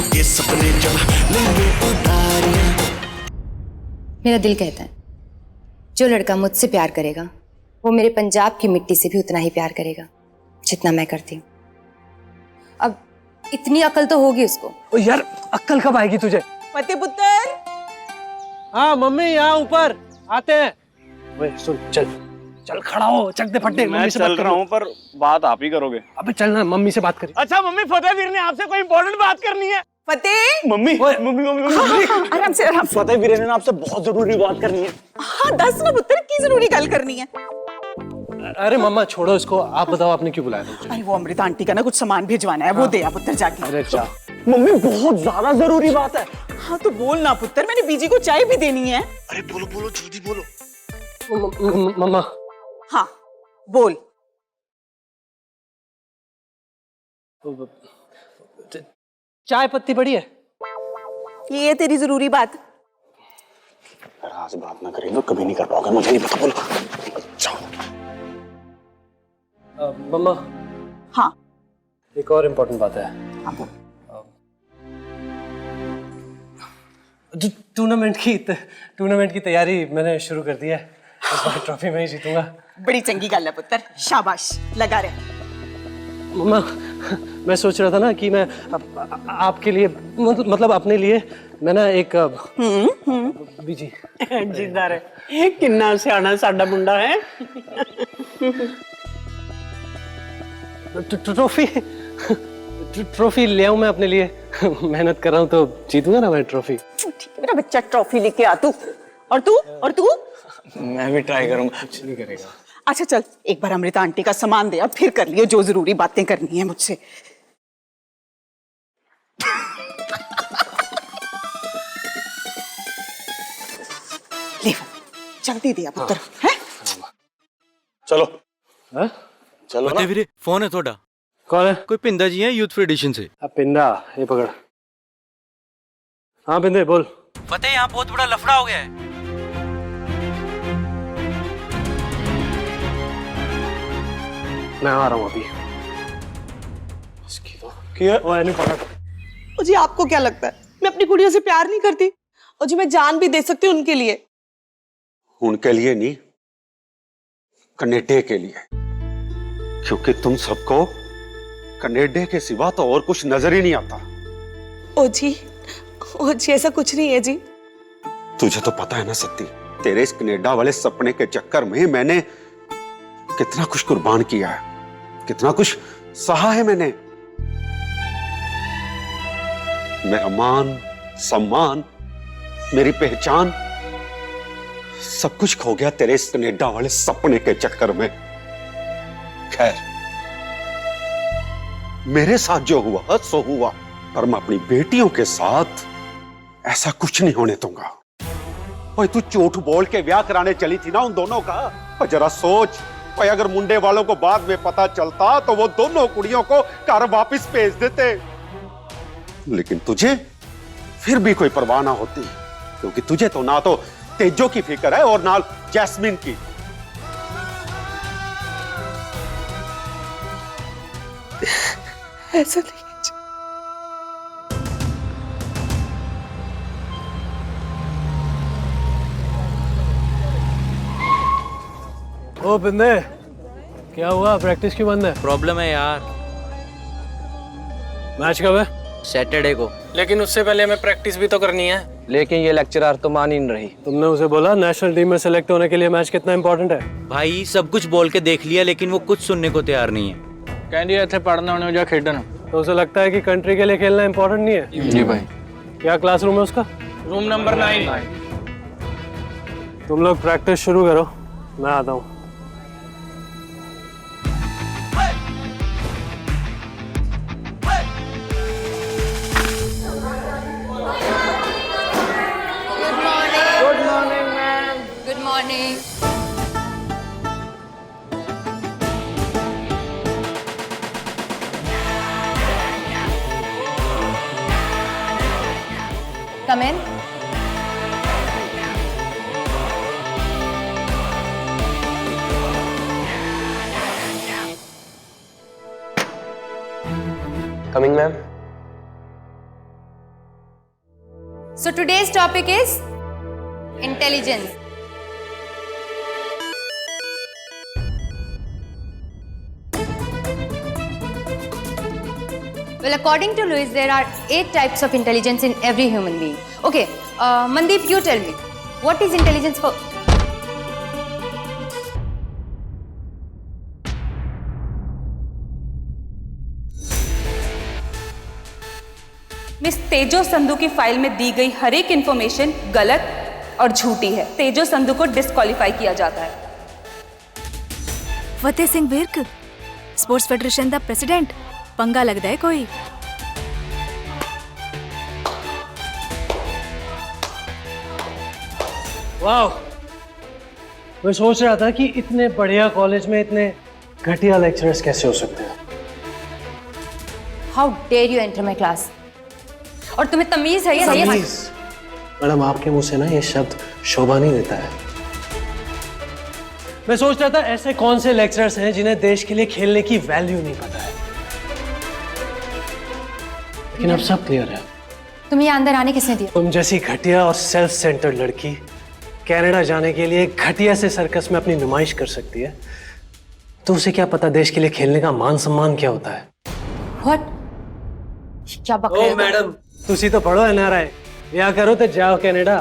के सपने जब लेंगे उतारियां। मेरा दिल कहता है जो लड़का मुझसे प्यार करेगा वो मेरे पंजाब की मिट्टी से भी उतना ही प्यार करेगा जितना मैं करती हूँ। अब इतनी अकल तो होगी उसको। ओ यार अक्ल कब आएगी तुझे? पति पुत्र। हाँ मम्मी यहाँ ऊपर आते हैं। ओए सुन चल चल खड़ा हो चक दे फट्टे। मैं चल रहा हूँ पर बात आप ही करोगे। अबे चल ना मम्मी से बात करी। अच्छा मम्मी फतेहवीर ने आपसे कोई इंपॉर्टेंट बात करनी है। फतेह। मम्मी मम्मी मम्मी आराम से आराम से। फतेहवीर ने आपसे बहुत जरूरी बात करनी है। हाँ दस ना पुत्र की जरूरी गल करनी है। अरे मम्मा छोड़ो इसको, आप बताओ आपने क्यों बुलाया था? अरे वो अमृता आंटी का ना कुछ सामान भिजवाना है, वो दे आ पुत्र जाके। अरे जा मम्मी बहुत ज्यादा जरूरी बात है। हाँ तो बोल ना पुत्र, मैंने बीजी को चाय भी देनी है। अरे बोलो बोलो जल्दी बोलो। मम्मा। हाँ बोल। चाय पत्ती बड़ी है। ये है तेरी जरूरी बात। अगर आज बात ना करें तो कभी नहीं कर पाओगे, मुझे नहीं पता। बोलो जाओ। मम्मा। हाँ एक और इम्पोर्टेंट बात है। हाँ बोल। टूर्नामेंट की तैयारी मैंने शुरू कर दी है। इस बार ट्रॉफी मैं ही जीतूंगा। बड़ी चंगी गल है पुत्र, शाबाश लगा रहे। मम्मा मैं सोच रहा था ना कि मैं आपके लिए मतलब अपने लिए मैं ना एक बीजी जिंदा रहे। किन्ना सियाना साडा मुंडा है। ट्रॉफी ले आऊं मैं अपने लिए। मेहनत कर रहा हूं तो जीतूंगा ना मैं ट्रॉफी। ठीक है मेरा बच्चा, ट्रॉफी लेके आ तू। और तू मैं भी ट्राई करूंगा। कुछ नहीं करेगा। अच्छा चल एक बार अमृता आंटी का सामान दे, अब फिर कर लियो जो जरूरी बातें करनी है मुझसे। ले जल्दी दे पुत्र। हैं? चलो हाँ? चलो ना। फतेहवीर फोन है थोड़ा। कौन है? कोई पिंदा जी है यूथ फॉर एडिशन से। अब पिंदा ये पकड़। हाँ पिंदे बोल। फतेह यहाँ बहुत बड़ा लफड़ा हो गया है। मैं आ रहा हूँ अभी। नहीं पकड़। ओ जी आपको क्या लगता है मैं अपनी कुड़ियों से प्यार नहीं करती? और जी मैं जान भी दे सकती हूँ उनके लिए। उनके लिए नहीं, कनेडे के लिए। क्योंकि तुम सबको कनेडे के सिवा तो और कुछ नजर ही नहीं आता। ओ जी ऐसा कुछ नहीं है जी। तुझे तो पता है ना सत्ती, तेरे इस कनेडा वाले सपने के चक्कर में मैंने कितना कुछ कुर्बान किया है, कितना कुछ सहा है मैंने। मेरा मान सम्मान, मेरी पहचान, सब कुछ खो गया तेरे इस कनेडा वाले सपने के चक्कर में। खैर मेरे साथ जो हुआ सो हुआ, पर मैं अपनी बेटियों के साथ ऐसा कुछ नहीं होने दूंगा। ओए तू झूठ बोल के ब्याह कराने चली थी ना उन दोनों का। और जरा सोच, ओए अगर मुंडे वालों को बाद में पता चलता तो वो दोनों कुड़ियों को घर वापस भेज देते। लेकिन तुझे फिर भी कोई परवाह ना होती, क्योंकि तुझे तो ना तो तेजो की फिक्र है और ना जैस्मिन की। ऐसा नहीं है जी। ओ पिंदे क्या हुआ? प्रैक्टिस क्यों बंद है? प्रॉब्लम है यार। मैच कब है? सैटरडे को। लेकिन उससे पहले हमें प्रैक्टिस भी तो करनी है। लेकिन ये लेक्चरर तो मान ही नहीं रही। तुमने उसे बोला नेशनल टीम में सेलेक्ट होने के लिए मैच कितना इंपॉर्टेंट है? भाई सब कुछ बोल के देख लिया लेकिन वो कुछ सुनने को तैयार नहीं है। कहती है इतने पढ़ना होने जा खेडन। तो उसे लगता है कि कंट्री के लिए खेलना इंपॉर्टेंट नहीं है? जी भाई। क्या क्लासरूम है उसका? Room number 9। तुम लोग प्रैक्टिस शुरू करो, मैं आता हूँ। Good morning. Come in. Coming ma'am. So today's topic is intelligence. Well, according to Lewis, there are 8 types of intelligence in every human being. Okay, Mandeep, you tell me, what is intelligence for? Miss तेजो संधू की file में दी गई हर एक information गलत और झूठी है। तेजो संधू को डिस्क्वालीफाई किया जाता है। फतेह सिंह विर्क, स्पोर्ट्स फेडरेशन दा प्रेसिडेंट, पंगा लगदा है कोई? वाह, मैं सोच रहा था कि इतने बढ़िया कॉलेज में इतने घटिया लेक्चरर्स कैसे हो सकते हैं। How dare you enter my class? और तुम्हें तमीज है? तमीज? मैडम, आपके मुंह से ना ये शब्द शोभा नहीं देता है। मैं सोच रहा था ऐसे कौन से लेक्चरर्स हैं जिन्हें देश के लिए खेलने की वैल्यू नहीं पता है, लेकिन अब सब क्लियर है। तुम्हें यहाँ अंदर आने किसने दिया? तुम जैसी घटिया और सेल्फ सेंटर्ड लड़की कनाडा जाने के लिए घटिया से सर्कस में अपनी नुमाइश कर सकती है, तो उसे क्या पता देश के लिए खेलने का मान सम्मान क्या होता है। What? क्या बक रहे हो? मैडम, तुसी तो पढ़ो NRI, या करो तो जाओ कनाडा।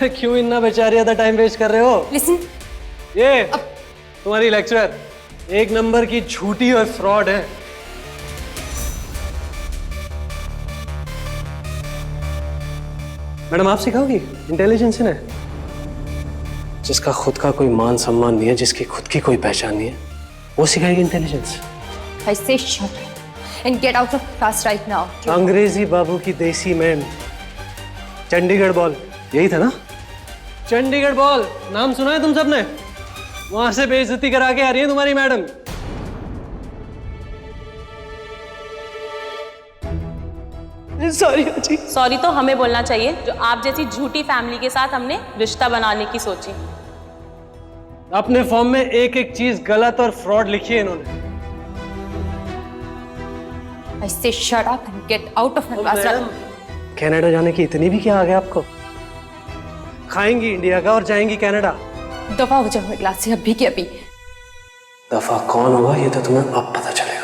क्यों इतना बेचारिया था टाइम वेस्ट कर रहे हो? Listen, ये तुम्हारी लेक्चरर एक नंबर की झूठी और फ्रॉड है। मैडम, आप सिखाओगी इंटेलिजेंस है? जिसका खुद का कोई मान सम्मान नहीं है, जिसकी खुद की कोई पहचान नहीं है, वो सिखाएगी intelligence? I say shut up and get out of class right now. अंग्रेजी बाबू की देसी मैम, चंडीगढ़ बॉल, यही था ना? चंडीगढ़ बॉल नाम सुना है तुम सबने? वहां से बेइज्जती करा के आ रही है तुम्हारी मैडम। सॉरी जी। सॉरी तो हमें बोलना चाहिए, जो आप जैसी झूठी फैमिली के साथ हमने रिश्ता बनाने की सोची। अपने फॉर्म में एक एक चीज गलत और फ्रॉड लिखी है इन्होंने। I say shut up and get out of my class right now. Canada जाने की इतनी भी क्या आ गया आपको? खाएंगी इंडिया का और जाएंगी कनाडा। दफा हो जाओ मेरी क्लास से अभी की अभी। दफा कौन होगा ये तो तुम्हें अब पता चलेगा।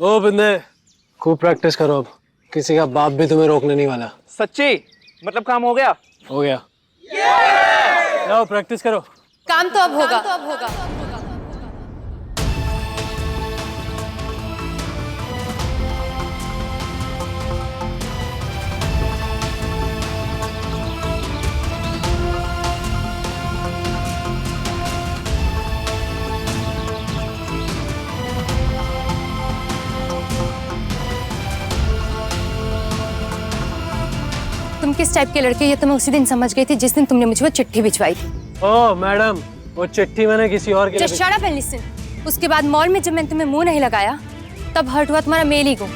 ओ बिंदे, खूब प्रैक्टिस करो, अब किसी का बाप भी तुम्हें रोकने नहीं वाला। सच्ची? मतलब काम हो गया? हो गया। जाओ प्रैक्टिस करो। काम तो अब होगा। तुम किस टाइप के लड़के, ये तो मैं उसी दिन समझ गई थी जिस दिन तुमने मुझे वो चिट्ठी भिजवाई थी। ओ मैडम, वो चिट्ठी मैंने किसी और के लिए। Just shut up and listen. उसके बाद मॉल में जब मैंने तुम्हें मुंह नहीं लगाया, तब हर्ट हुआ तुम्हारा मेल ईगो,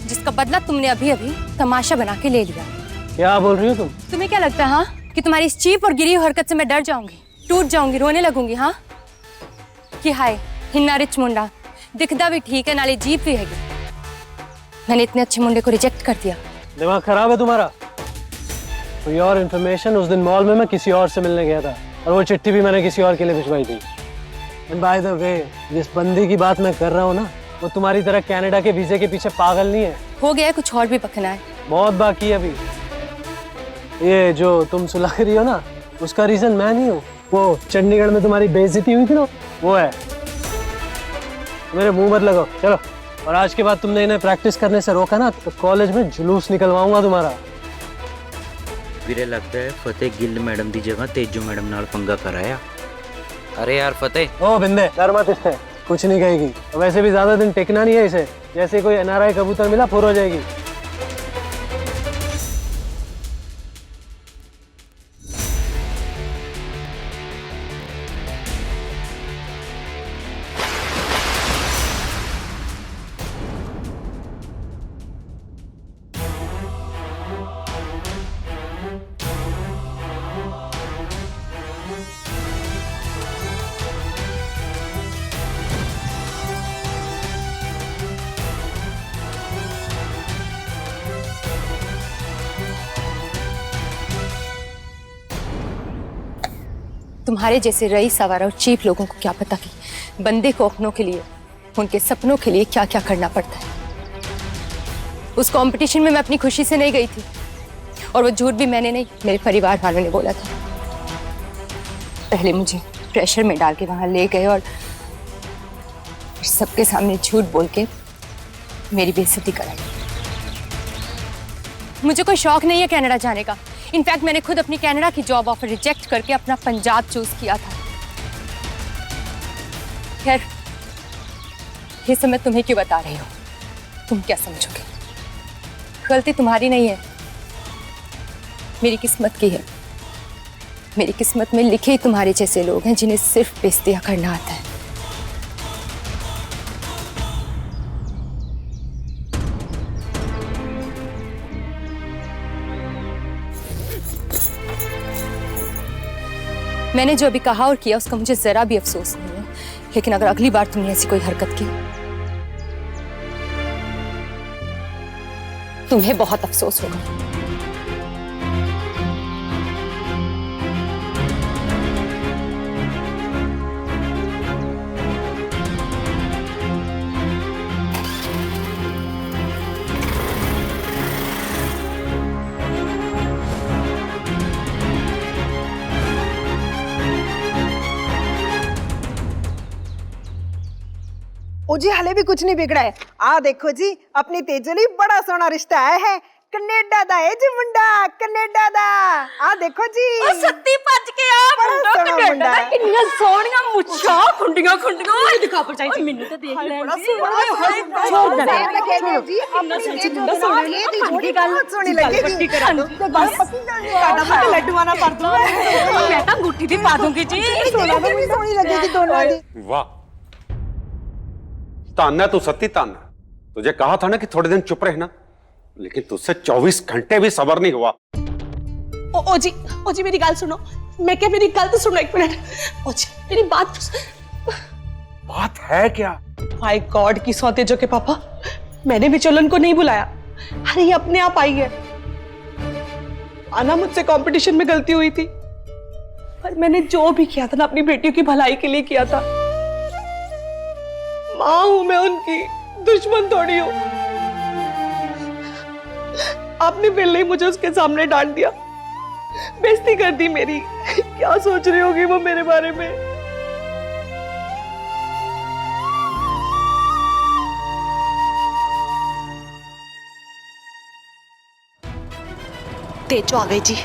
जिसका बदला तुमने अभी अभी तमाशा बना के ले लिया। क्या बोल रही हो तुम? तुम्हें क्या लगता है हाँ कि तुम्हारी इस चीप और गिरी हुई हरकत से मैं डर जाऊंगी, टूट जाऊंगी, रोने लगूंगी? हाँ कि हाय हिन्ना रिच मुंडा, दिखदा भी ठीक है, नाले जीप भी हैगी। मैंने इतने अच्छे मुंडे को रिजेक्ट कर दिया। दिमाग खराब है तुम्हारा? फॉर योर इन्फॉर्मेशन उस दिन मॉल में मैं किसी और से मिलने गया था और वो चिट्ठी भी मैंने किसी और के लिए भिजवाई थी। एंड बाय द वे, जिस बंदी की बात मैं कर रहा हूँ ना, वो तुम्हारी तरह कनाडा के वीजे के पीछे पागल नहीं है। हो गया है, कुछ और भी पकना है। बहुत बाकी है अभी। ये जो तुम सुलग रही हो ना, उसका रीजन मैं नहीं हूँ। वो चंडीगढ़ में तुम्हारी बेइज्जती हुई थी ना, वो है। मेरे मुंह मत लगाओ, चलो। और आज के बाद तुमने इन्हें प्रैक्टिस करने से रोका ना, तो कॉलेज में जुलूस निकलवाऊंगा तुम्हारा। ਵੀਰੇ लगता है फतेह गिल मैडम की जगह तेजो मैडम नाल पंगा कराया। अरे यार फतेह। ओ बिंदे, डर मत इससे, कुछ नहीं कहेगी। वैसे भी ज्यादा दिन टिकना नहीं है इसे, जैसे कोई NRI कबूतर मिला फुर हो जाएगी। तुम्हारे जैसे रईस आवारा और चीप लोगों को क्या पता कि बंदे को अपनों के लिए, उनके सपनों के लिए क्या क्या करना पड़ता है। उस कंपटीशन में मैं अपनी खुशी से नहीं गई थी, और वो झूठ भी मैंने नहीं, मेरे परिवार वालों ने बोला था। पहले मुझे प्रेशर में डाल के वहां ले गए और सबके सामने झूठ बोल के मेरी बेइज्जती कराई। मुझे कोई शौक नहीं है कनाडा जाने का। इनफैक्ट मैंने खुद अपनी कनाडा की जॉब ऑफर रिजेक्ट करके अपना पंजाब चूज किया था। खैर, ये सब मैं तुम्हें क्यों बता रही हूँ, तुम क्या समझोगे? गलती तुम्हारी नहीं है, मेरी किस्मत की है। मेरी किस्मत में लिखे ही तुम्हारे जैसे लोग हैं जिन्हें सिर्फ बेइज्जतियां करना आता है। मैंने जो अभी कहा और किया उसका मुझे जरा भी अफसोस नहीं है, लेकिन अगर अगली बार तुमने ऐसी कोई हरकत की, तुम्हें बहुत अफसोस होगा। ओ जी हले भी कुछ नहीं बिगड़ा है। आ देखो जी, अपनी तेजो ਲਈ बड़ा सोहना रिश्ता आया है। कनेडा दा है जी मुंडा, कनेडा दा। आ देखो जी, ओ सत्ती भज के आ मुंडा कनेडा दा। किन्ना सोहणियां मुच्छां, खुंडियां खुंडियां। ओए दिखा परचाई जी, मेनू तो देख लें जी। छोड़ दे जी, अपना सच्ची मुंडा सोहना दी जोड़ी गल सोहनी लगेगी। करा दो ते गल पक्की करनी है। काटा मत लड्डूआं ना कर दूं मैं तां अंगूठी भी पा दूंगी जी। सोहना भी सोहनी लगेगी दोनों दी। वाह, तान्या तू सत्ती तान्या। तुझे कहा था ना कि थोड़े दिन चुप रहना, लेकिन तुझसे 24 घंटे भी सबर नहीं हुआ। ओ जी मेरी गल सुनो। मैं क्या, मेरी गल तो सुनो एक मिनट। ओ जी मेरी बात है क्या? माय गॉड की सौते जो के पापा, मैंने भी चलन को नहीं बुलाया। अरे ये अपने आप आई है। आना मुझसे कंपटीशन में गलती हुई थी, पर मैंने जो भी किया था ना अपनी बेटियों की भलाई के लिए किया था। माँ हूं मैं उनकी, दुश्मन थोड़ी हूं। आपने पहले ही मुझे उसके सामने डांट दिया, बेइज्जती कर दी मेरी। क्या सोच रही होगी वो मेरे बारे में? तेजो आ गई जी।